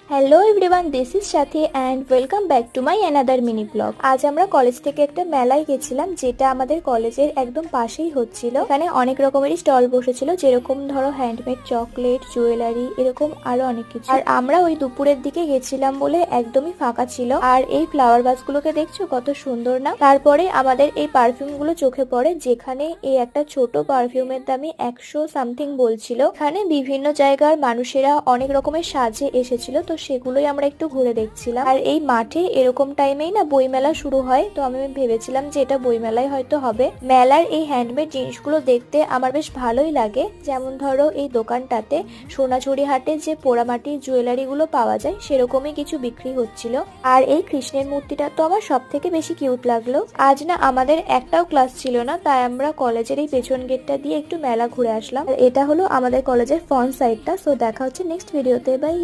Hello everyone, this is Sathi and welcome back to my another mini blog. আজ আমরা college থেকে একটা মেলায় গেছিলাম, যেটা আমাদের কলেজের একদম পাশেই হচ্ছিল। এখানে অনেক রকমেরই স্টল বসেছিল, যেরকম ধরো হ্যান্ডমেড চকলেট, জুয়েলারি, এরকম আরো অনেক কিছু। আর আমরা ওই দুপুরের দিকে গেছিলাম বলে একদমই ফাঁকা ছিল। আর এই ফ্লাওয়ার ভাসগুলোকে দেখছো কত সুন্দর না? তারপরে আমাদের এই পারফিউম গুলো চোখে পড়ে, যেখানে এই একটা ছোট পারফিউমের দামই 100 সামথিং বলছিল। এখানে বিভিন্ন জায়গার মানুষেরা অনেক রকমের সাজে এসেছিল, তো সেগুলোই আমরা একটু ঘুরে দেখছিলাম। আর এই মাঠে এরকম টাইমেই না বইমেলা শুরু হয়, তো আমি ভেবেছিলাম যে এটা বইমেলায় হয়তো হবে। মেলার এই হ্যান্ডমেড জিনিসগুলো দেখতে আমার বেশ ভালোই লাগে। যেমন ধরো এই দোকানটাতে সোনাঝুরি হাটে যে পোড়ামাটির জুয়েলারি গুলো পাওয়া যায়, সেরকমই কিছু বিক্রি হচ্ছিল। আর এই কৃষ্ণের মূর্তিটা তো আমার সব থেকে বেশি কিউট লাগলো। আজ না আমাদের একটাও ক্লাস ছিল না, তাই আমরা কলেজের এই পেছন গেটটা দিয়ে একটু মেলা ঘুরে আসলাম। আর এটা হলো আমাদের কলেজের ফ্রন্ট সাইডটা। সো দেখা হচ্ছে নেক্সট ভিডিওতে, বাই।